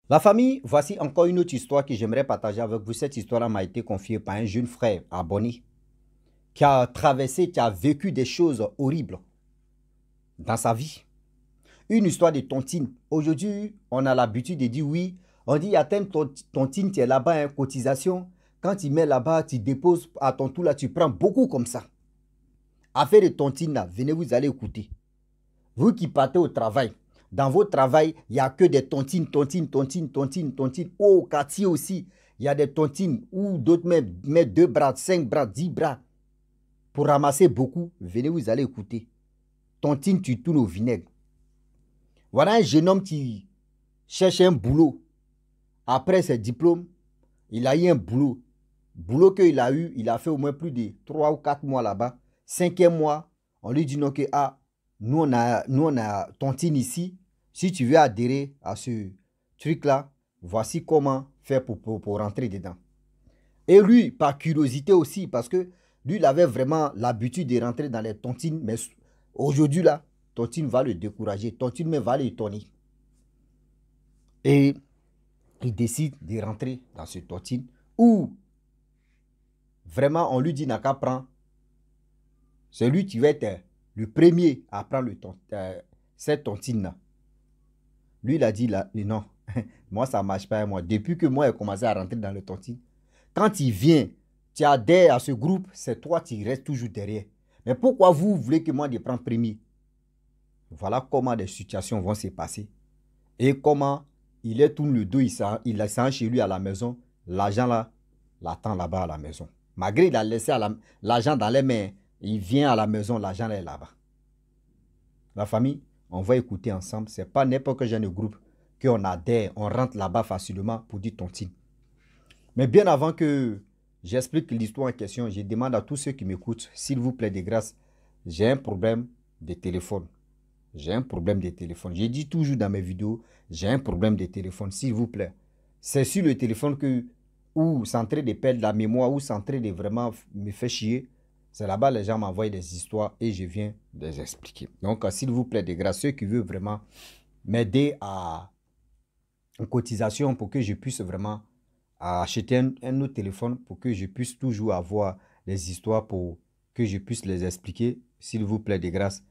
La famille, voici encore une autre histoire que j'aimerais partager avec vous. Cette histoire m'a été confiée par un jeune frère abonné qui a traversé, qui a vécu des choses horribles dans sa vie. Une histoire de tontine. Aujourd'hui, on a l'habitude de dire oui. On dit, il y a telle tontine, tu es là-bas, hein, cotisation. Quand tu mets là-bas, tu déposes à ton tour là, tu prends beaucoup comme ça. Affaire de tontine là, venez vous allez écouter. Vous qui partez au travail, dans votre travail, il n'y a que des tontines, tontines, tontines, tontines, tontines. Au quartier aussi, il y a des tontines où d'autres mettent 2 bras, 5 bras, 10 bras pour ramasser beaucoup. Venez, vous allez écouter. Tontine, tu tournes au vinaigre. Voilà un jeune homme qui cherche un boulot. Après ses diplômes, il a eu un boulot. Boulot qu'il a eu, il a fait au moins plus de 3 ou 4 mois là-bas. 5e mois, on lui dit non que nous on a tontine ici. Si tu veux adhérer à ce truc-là, voici comment faire pour rentrer dedans. Et lui, par curiosité aussi, parce que lui, il avait vraiment l'habitude de rentrer dans les tontines, mais aujourd'hui là, tontine va le décourager, tontine mais va l'étonner. Et il décide de rentrer dans ce tontine où vraiment on lui dit n'a qu'à prendre. C'est lui qui va être le premier à prendre cette tontine-là. Lui, il a dit là, non, moi ça ne marche pas. Moi. Depuis que moi j'ai commencé à rentrer dans le tontine, quand il vient, tu adhères à ce groupe, c'est toi qui restes toujours derrière. Mais pourquoi vous voulez que moi je prenne premier? Voilà comment des situations vont se passer. Et comment il est tourne le dos, il est chez lui à la maison. L'argent là, l'attend là-bas à la maison. Malgré qu'il a laissé l'argent dans les mains, il vient à la maison, l'argent est là-bas. La famille, on va écouter ensemble. Ce n'est pas n'importe quel genre de groupe qu'on adhère, on rentre là-bas facilement pour dire tontine. Mais bien avant que j'explique l'histoire en question, je demande à tous ceux qui m'écoutent, s'il vous plaît, de grâce, j'ai un problème de téléphone. J'ai un problème de téléphone. J'ai dit toujours dans mes vidéos, j'ai un problème de téléphone, s'il vous plaît. C'est sur le téléphone que, où c'est en train de perdre la mémoire, où c'est en train de vraiment me faire chier. C'est là-bas les gens m'envoient des histoires et je viens de les expliquer. Donc, s'il vous plaît, de grâce, ceux qui veulent vraiment m'aider à une cotisation pour que je puisse vraiment acheter un autre téléphone pour que je puisse toujours avoir des histoires pour que je puisse les expliquer. S'il vous plaît, de grâce,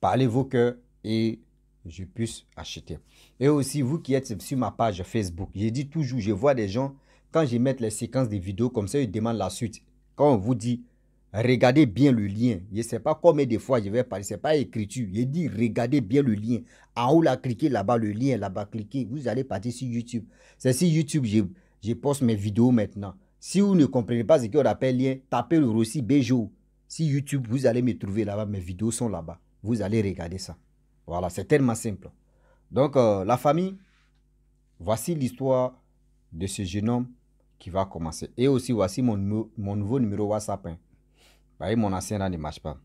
parlez vos cœurs et je puisse acheter. Et aussi, vous qui êtes sur ma page Facebook, je dis toujours, je vois des gens, quand je mets les séquences de vidéos comme ça, ils demandent la suite. Quand on vous dit, regardez bien le lien. Je ne sais pas combien de fois je vais parler, ce n'est pas écriture. Je dis, regardez bien le lien. En haut, là, cliquez là-bas, le lien là-bas, cliquez. Vous allez partir sur YouTube. C'est sur YouTube, je poste mes vidéos maintenant. Si vous ne comprenez pas ce qu'on appelle lien, tapez le Rossi Bejo. Si YouTube, vous allez me trouver là-bas, mes vidéos sont là-bas. Vous allez regarder ça. Voilà, c'est tellement simple. Donc, la famille, voici l'histoire de ce jeune homme qui va commencer. Et aussi, voici mon nouveau numéro WhatsApp. Hein. Vous voyez, mon ancien là ne marche pas.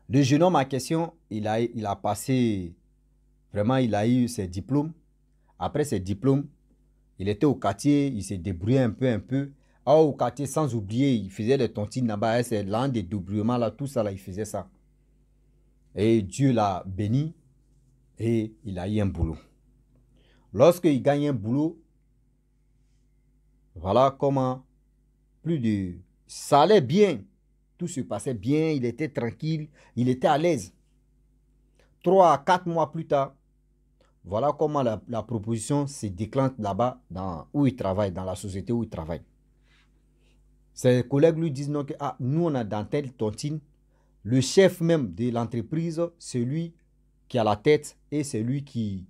Le jeune homme en question, il a passé, vraiment, il a eu ses diplômes. Après ses diplômes, il était au quartier, il s'est débrouillé un peu. Ah, au quartier, sans oublier, il faisait des tontines là-bas. C'est l'un des débrouillements là, tout ça là, il faisait ça. Et Dieu l'a béni et il a eu un boulot. Lorsqu'il gagne un boulot, voilà comment ça allait bien. Tout se passait bien, il était tranquille, il était à l'aise. 3 à 4 mois plus tard, voilà comment la proposition se déclenche là-bas où il travaille, dans la société où il travaille. Ses collègues lui disent non, que nous on a dans telle tontine, le chef même de l'entreprise, c'est lui qui a la tête et c'est lui qui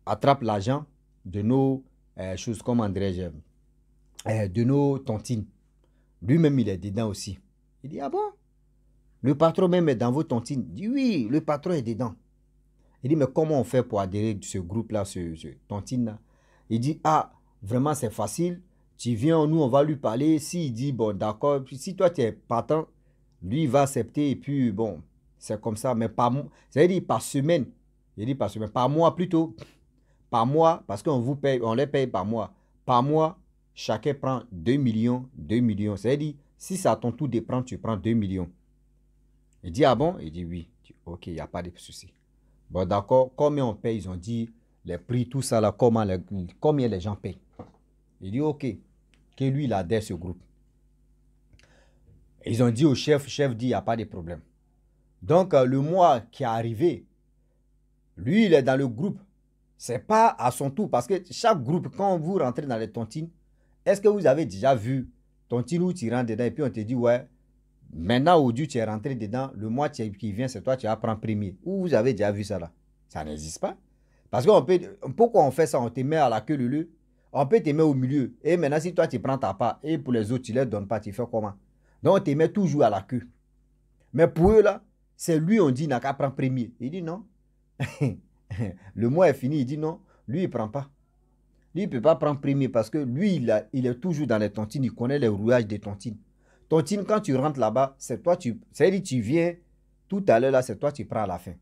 attrape l'argent de nos choses, comment dirais-je, de nos tontines. Lui-même, il est dedans aussi. Il dit, ah bon? Le patron même est dans vos tontines. Il dit, oui, le patron est dedans. Il dit, mais comment on fait pour adhérer à ce groupe-là, ce tontine-là? Il dit, ah, vraiment, c'est facile. Tu viens, nous, on va lui parler. S'il dit, bon, d'accord, si toi, tu es partant, lui, il va accepter. Et puis, bon, c'est comme ça. Mais c'est-à-dire par semaine. Il dit par semaine, par mois plutôt. Par mois, parce qu'on vous paye, on les paye par mois. Par mois, chacun prend 2 millions, 2 millions. C'est-à-dire, si c'est à ton tour de prendre, tu prends 2 millions. Il dit, ah bon? Il dit, oui. Il dit, ok, il n'y a pas de souci. Bon, d'accord, combien on paye? Ils ont dit, les prix, tout ça là, combien les gens payent. Il dit ok, que lui il adhère ce groupe. Ils ont dit au chef, dit il n'y a pas de problème. Donc le mois qui est arrivé, lui il est dans le groupe. C'est pas à son tour parce que chaque groupe, quand vous rentrez dans les tontines, est-ce que vous avez déjà vu tontine où tu rentres dedans et puis on te dit ouais, maintenant au Dieu tu es rentré dedans, le mois qui vient c'est toi tu vas prendre premier. Où vous avez déjà vu ça là? Ça n'existe pas. Parce qu'on peut, pourquoi on fait ça? On te met à la queue leu, on peut te mettre au milieu. Et maintenant si toi tu prends ta part et pour les autres tu ne les donnes pas, tu fais comment? Donc on te met toujours à la queue. Mais pour eux là, c'est lui on dit n'a qu'à prendre premier. Il dit non. Le mois est fini, il dit non, lui il ne prend pas. Lui il ne peut pas prendre premier parce que lui il est toujours dans les tontines, il connaît les rouages des tontines. Tontine, quand tu rentres là-bas, c'est toi, c'est-à-dire tu viens tout à l'heure là, c'est toi tu prends à la fin.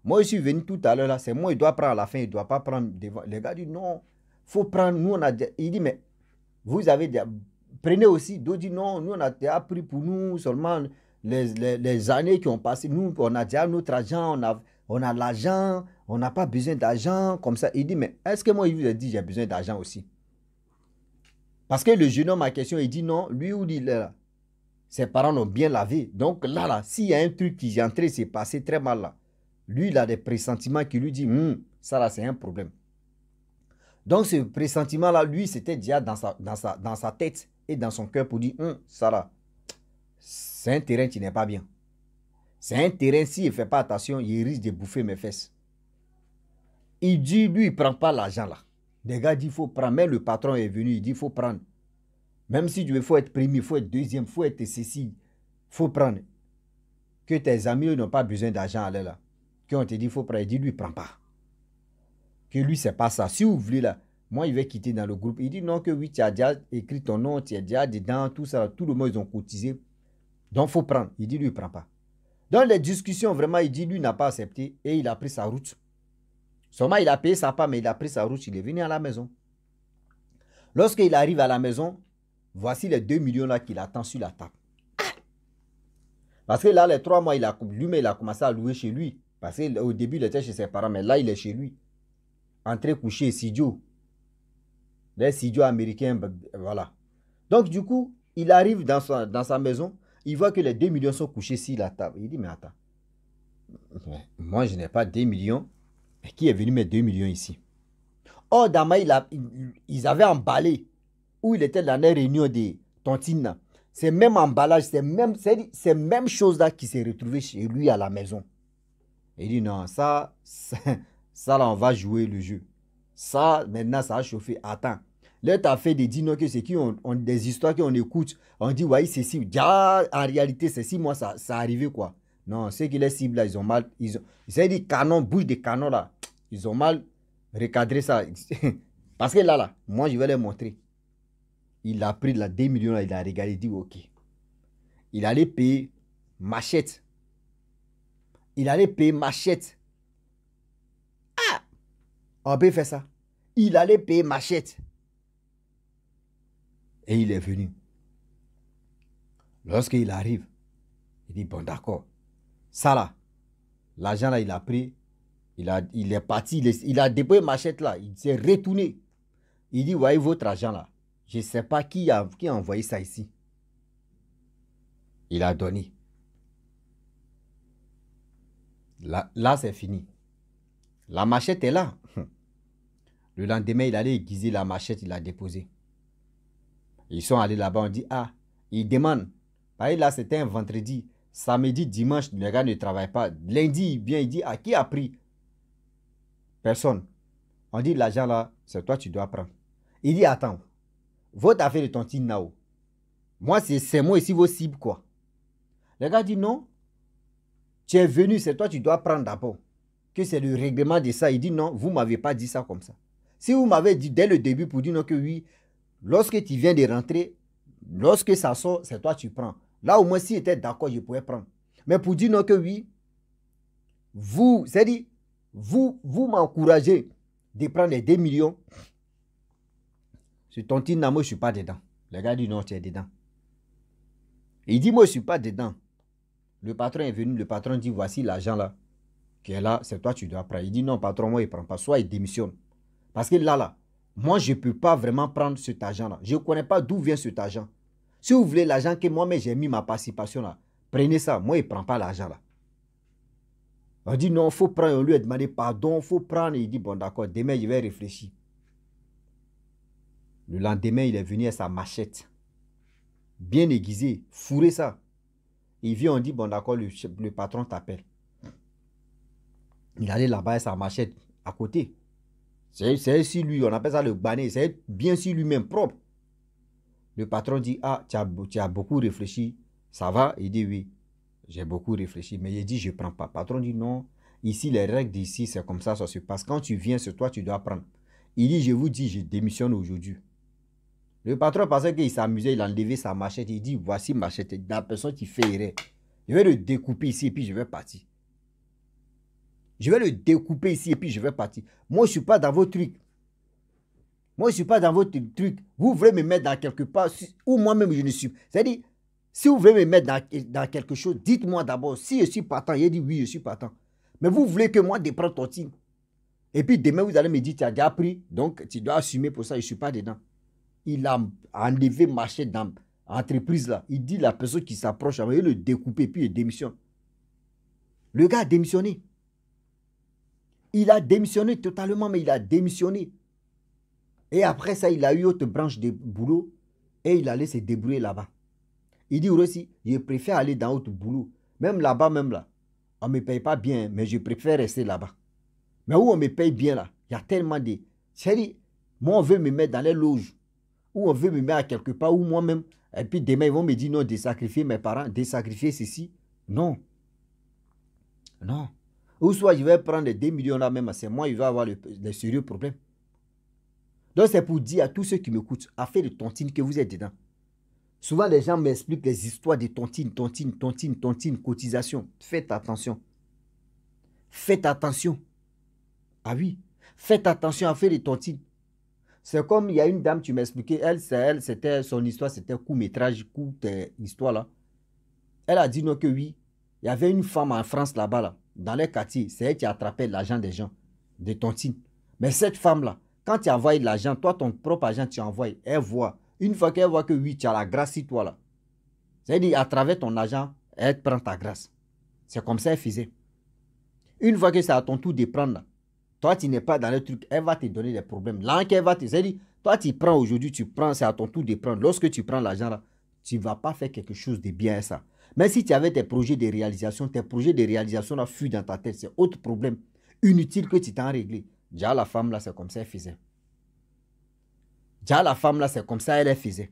Moi je suis venu tout à l'heure là, c'est moi il doit prendre à la fin, il ne doit pas prendre devant. Les gars disent non, il faut prendre, nous on a déjà, il dit mais vous avez déjà, prenez aussi, d'autres disent non, nous on a déjà pris pour nous seulement les années qui ont passé, nous on a déjà notre argent, on a l'argent, on n'a pas besoin d'argent, comme ça. Il dit, mais est-ce que moi, il vous a dit, j'ai besoin d'argent aussi? Parce que le jeune homme en question, il dit non, lui ou lui, là, ses parents l'ont bien lavé. Donc là, s'il y a un truc qui est en train de se passer très mal là, lui, il a des pressentiments qui lui disent, ça là, c'est un problème. Donc ce pressentiment-là, lui, c'était déjà dans sa tête et dans son cœur pour dire, ça là, c'est un terrain qui n'est pas bien. C'est un terrain, s'il ne fait pas attention, il risque de bouffer mes fesses. Il dit, lui, il ne prend pas l'argent là. Les gars disent, il faut prendre. Même le patron est venu, il dit, il faut prendre. Même si tu veux, il faut être premier, il faut être deuxième, il faut être ceci. Il faut prendre. Que tes amis n'ont pas besoin d'argent à l'aller là. Quand on te dit, il faut prendre, il dit, lui, il ne prend pas. Que lui, c'est pas ça. Si vous voulez là, moi, il va quitter dans le groupe. Il dit, non, que oui, tu as déjà écrit ton nom, tu es déjà dedans, tout ça. Tout le monde, ils ont cotisé. Donc, il faut prendre. Il dit, lui, il ne prend pas. Dans les discussions, vraiment, il dit, lui, n'a pas accepté et il a pris sa route. Seulement, il a payé sa part, mais il a pris sa route, il est venu à la maison. Lorsqu'il arrive à la maison, voici les 2 millions là qu'il attend sur la table. Parce que là, les 3 mois, lui-même, il a commencé à louer chez lui. Parce qu'au début, il était chez ses parents, mais là, il est chez lui. Entré coucher, studio. Les studios américains, voilà. Donc, du coup, il arrive dans sa maison, il voit que les 2 millions sont couchés sur la table. Il dit, mais attends, moi, je n'ai pas 2 millions. Mais qui est venu mettre 2 millions ici? Or, Dama, ils avaient emballé où il était dans la réunion des tontines. C'est même emballage, c'est même chose là qui s'est retrouvé chez lui à la maison. Il dit non, ça là, on va jouer le jeu. Ça, maintenant, ça a chauffé. Attends. Là, tu as fait des dîners que c'est qui ont des histoires qu'on écoute. On dit, ouais, c'est si. En réalité, c'est si moi, ça arrivé quoi. Non, c'est que les cibles là, ils ont mal. Ils ont dit canon, bouche de canon là. Ils ont mal recadré ça. Parce que là, moi, je vais les montrer. Il a pris la 2 millions, là, il a regardé, il dit ok. Il allait payer machette. Il allait payer machette. Ah! On peut faire ça. Il allait payer machette. Et il est venu. Lorsqu'il arrive, il dit bon d'accord. Ça là, l'argent là, il a pris. Il est parti, il a déposé machette là. Il s'est retourné. Il dit voyez votre argent là. Je ne sais pas qui a envoyé ça ici. Il a donné. Là c'est fini. La machette est là. Le lendemain, il allait aiguiser la machette, il l'a déposée. Ils sont allés là-bas, on dit, ah, ils demandent. Pareil, là, c'était un vendredi. Samedi, dimanche, les gars ne travaillent pas. Lundi, il vient, il dit, ah, qui a pris? Personne. On dit, l'argent là, c'est toi, tu dois prendre. Il dit, attends, votre affaire de tontine là-haut. Moi, c'est moi ici, vos cibles, quoi. Les gars disent, non, tu es venu, c'est toi, tu dois prendre d'abord. Que c'est le règlement de ça. Il dit, non, vous ne m'avez pas dit ça comme ça. Si vous m'avez dit dès le début pour dire non que oui, lorsque tu viens de rentrer, lorsque ça sort, c'est toi tu prends. Là au moins si était d'accord, je pouvais prendre. Mais pour dire non que oui, vous, c'est-à-dire, vous m'encouragez de prendre les 2 millions. Sur tontine, moi je ne suis pas dedans. Les gars disent non, tu es dedans. Il dit moi je ne suis pas dedans. Le patron est venu, le patron dit voici l'argent là. qui est là, c'est toi, tu dois prendre. Il dit non, patron, moi, il ne prend pas. Soit il démissionne. Parce que là, moi, je ne peux pas vraiment prendre cet argent-là. Je ne connais pas d'où vient cet argent. Si vous voulez l'argent que moi-même, j'ai mis ma participation là, prenez ça. Moi, il ne prend pas l'argent là. On dit non, il faut prendre. On lui a demandé pardon, il faut prendre. Il dit bon, d'accord, demain, je vais réfléchir. Le lendemain, il est venu avec sa machette. Bien aiguisé, fourré ça. Il vient, on dit bon, d'accord, le patron t'appelle. Il allait là-bas avec sa machette à côté. C'est sur lui, on appelle ça le banné. C'est bien sur lui-même propre. Le patron dit, ah, tu as beaucoup réfléchi. Ça va? Il dit oui. J'ai beaucoup réfléchi. Mais il dit, je ne prends pas. Le patron dit non. Ici, les règles d'ici, c'est comme ça se passe. Quand tu viens, c'est toi, tu dois prendre. Il dit, je vous dis, je démissionne aujourd'hui. Le patron pensait qu'il s'amusait, il a enlevé sa machette. Il dit, voici ma machette. La personne qui fait erreur. Je vais le découper ici et puis je vais partir. Je vais le découper ici et puis je vais partir. Moi, je ne suis pas dans vos trucs. Moi, je ne suis pas dans votre truc. Vous voulez me mettre dans quelque part où moi-même je ne suis. C'est-à-dire, si vous voulez me mettre dans quelque chose, dites-moi d'abord si je suis partant. Il dit oui, je suis partant. Mais vous voulez que moi déprenne Tontine. Et puis demain, vous allez me dire, tu as déjà pris, donc tu dois assumer pour ça, je ne suis pas dedans. Il a enlevé, marché dans l'entreprise là. Il dit la personne qui s'approche, il le découper, puis il démissionne. Le gars a démissionné. Il a démissionné totalement, mais il a démissionné. Et après ça, il a eu autre branche de boulot et il allait se débrouiller là-bas. Il dit aussi, je préfère aller dans autre boulot. Même là-bas, même là, on ne me paye pas bien, mais je préfère rester là-bas. Mais où on me paye bien là, il y a tellement de... C'est-à-dire, moi, on veut me mettre dans les loges, ou on veut me mettre à quelque part, où moi-même, et puis demain, ils vont me dire non, de sacrifier mes parents, de sacrifier ceci. Non. Non. Ou soit je vais prendre les 2 millions là même, c'est moi, il va avoir les sérieux problèmes. Donc, c'est pour dire à tous ceux qui m'écoutent, affaire de tontine que vous êtes dedans. Souvent, les gens m'expliquent les histoires de tontine, cotisation. Faites attention. Faites attention. Ah oui, faites attention à faire de tontine. C'est comme il y a une dame, tu m'expliquais, elle, c'était son histoire, c'était court-métrage, courte histoire là. Elle a dit non que oui, il y avait une femme en France là-bas, là, dans les quartiers, c'est elle qui attrapait l'argent des gens, de tontine. Mais cette femme-là, quand tu envoies de l'argent, toi, ton propre argent, tu envoies, elle voit. Une fois qu'elle voit que oui, tu as la grâce sur toi là. C'est-à-dire, à travers ton argent, elle prend ta grâce. C'est comme ça qu'elle faisait. Une fois que c'est à ton tour de prendre là, toi, tu n'es pas dans le truc, elle va te donner des problèmes. Là, qu'elle va te... C'est-à-dire, toi, tu prends aujourd'hui, tu prends, c'est à ton tour de prendre. Lorsque tu prends l'argent là, tu ne vas pas faire quelque chose de bien à ça. Mais si tu avais tes projets de réalisation là fuient dans ta tête, c'est autre problème inutile que tu t'en régles. Déjà, la femme là, c'est comme ça qu'elle faisait. Déjà, la femme là, c'est comme ça elle faisait.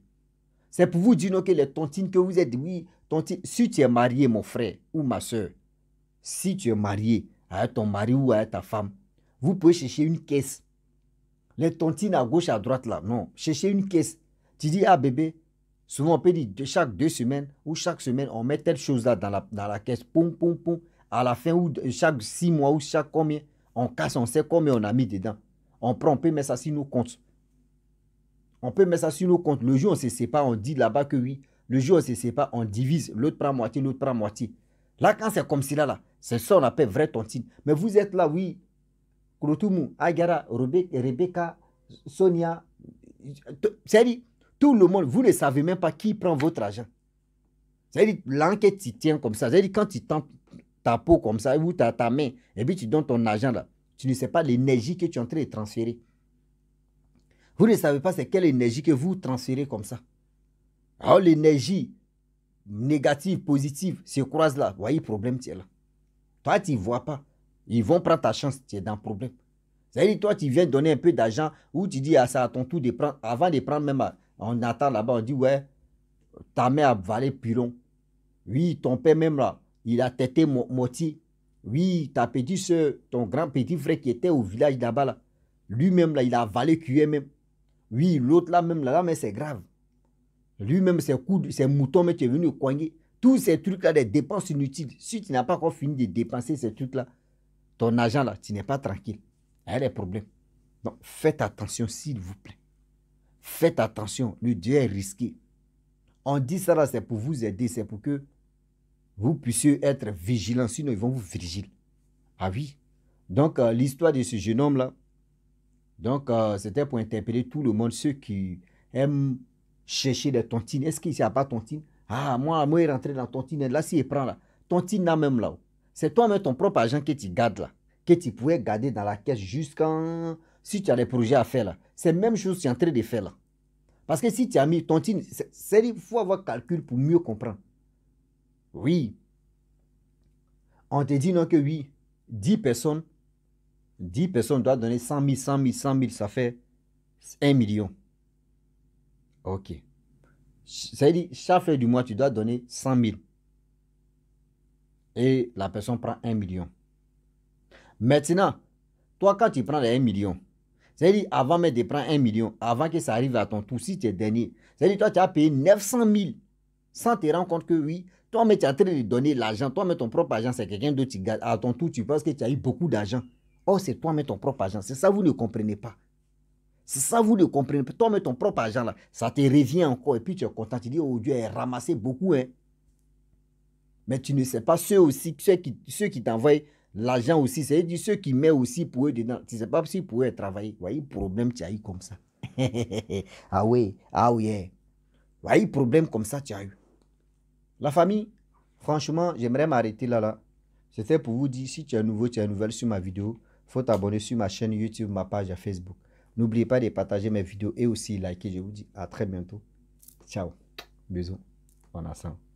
C'est pour vous dire non, que les tontines que vous êtes, oui, tontine, si tu es marié, mon frère ou ma soeur, si tu es marié avec ton mari ou avec ta femme, vous pouvez chercher une caisse. Les tontines à gauche, à droite là, non. Cherchez une caisse. Tu dis, ah bébé, souvent on peut dire chaque 2 semaines ou chaque semaine, on met telle chose là dans la caisse. Poum, poum, poum. À la fin, ou chaque 6 mois ou chaque combien, on casse, on sait combien on a mis dedans. On prend, on peut mettre ça sur nos comptes. On peut mettre ça sur nos comptes. Le jour où on se sépare, on dit là-bas que oui. Le jour où on se sépare, on divise. L'autre prend moitié, l'autre prend moitié. Là, quand c'est comme cela, là, c'est ça qu'on appelle vraie tontine. Mais vous êtes là, oui. Kurotumu, Agara, Rebecca, Sonia. C'est-à-dire, tout le monde, vous ne savez même pas qui prend votre argent. C'est-à-dire, l'enquête t'y tient comme ça. C'est-à-dire, quand tu tends ta peau comme ça, ou ta main, et puis tu donnes ton argent là, tu ne sais pas l'énergie que tu es en train de transférer. Vous ne savez pas c'est quelle énergie que vous transférez comme ça. Alors l'énergie négative, positive, se croise là. Vous voyez le problème, tu es là. Toi, tu ne vois pas. Ils vont prendre ta chance, tu es dans le problème. C'est-à-dire, toi, tu viens donner un peu d'argent ou tu dis à ça à ton tour de prendre. Avant de prendre même, on attend là-bas, on dit, ouais, ta mère a valé pilon. Oui, ton père même là, il a têté moitié. Oui, ta petite soeur, ton grand petit frère qui était au village là-bas, là, lui-même là, il a avalé cuillère même. Oui, l'autre là même là, mais c'est grave. Lui-même, ses moutons, mais tu es venu coigner. Tous ces trucs-là, des dépenses inutiles. Si tu n'as pas encore fini de dépenser ces trucs-là, ton argent là, tu n'es pas tranquille. Il y a des problèmes. Donc, faites attention, s'il vous plaît. Faites attention. Le Dieu est risqué. On dit ça là, c'est pour vous aider, c'est pour que vous puissiez être vigilants, sinon ils vont vous vigiler. Ah oui. Donc, l'histoire de ce jeune homme-là, donc, c'était pour interpeller tout le monde, ceux qui aiment chercher des tontines. Est-ce qu'il n'y a pas tontine? Ah, moi, il est rentré dans tontine. Là, s'il prend là, tontine là même là. C'est toi-même ton propre argent que tu gardes là, que tu pouvais garder dans la caisse jusqu'en... Si tu as des projets à faire là. C'est la même chose que tu es en train de faire là. Parce que si tu as mis tontine, il faut avoir calcul pour mieux comprendre. Oui. On te dit non que oui, 10 personnes doivent donner 100 000, 100 000, 100 000, ça fait 1 million. Ok. C'est-à-dire, chaque fin du mois, tu dois donner 100 000. Et la personne prend 1 million. Maintenant, toi, quand tu prends les 1 million, c'est-à-dire, avant même de prendre 1 million, avant que ça arrive à ton tour, si tu es dernier, c'est-à-dire, toi, tu as payé 900 000 sans te rendre compte que oui, toi-même, tu es en train de donner l'argent. Toi-même, ton propre argent, c'est quelqu'un d'autre qui gagne. À ton tour, tu penses que tu as eu beaucoup d'argent. Oh, c'est toi-même ton propre argent. C'est ça, vous ne comprenez pas. C'est ça, vous ne comprenez pas. Toi-même, ton propre argent, là, ça te revient encore. Et puis, tu es content. Tu dis, oh Dieu, elle a ramassé beaucoup. Hein. Mais tu ne sais pas ceux aussi, ceux qui t'envoient l'argent aussi. C'est-à-dire ceux qui mettent aussi pour eux dedans. Tu ne sais pas si pour eux travailler. Vous voyez, problème, tu as eu comme ça. Ah oui, ah oui. Vous voyez, problème comme ça, tu as eu. La famille, franchement, j'aimerais m'arrêter là. C'était pour vous dire, si tu es nouveau, tu es nouvelle sur ma vidéo, il faut t'abonner sur ma chaîne YouTube, ma page Facebook. N'oubliez pas de partager mes vidéos et aussi liker. Je vous dis à très bientôt. Ciao. Bisous. On ensemble.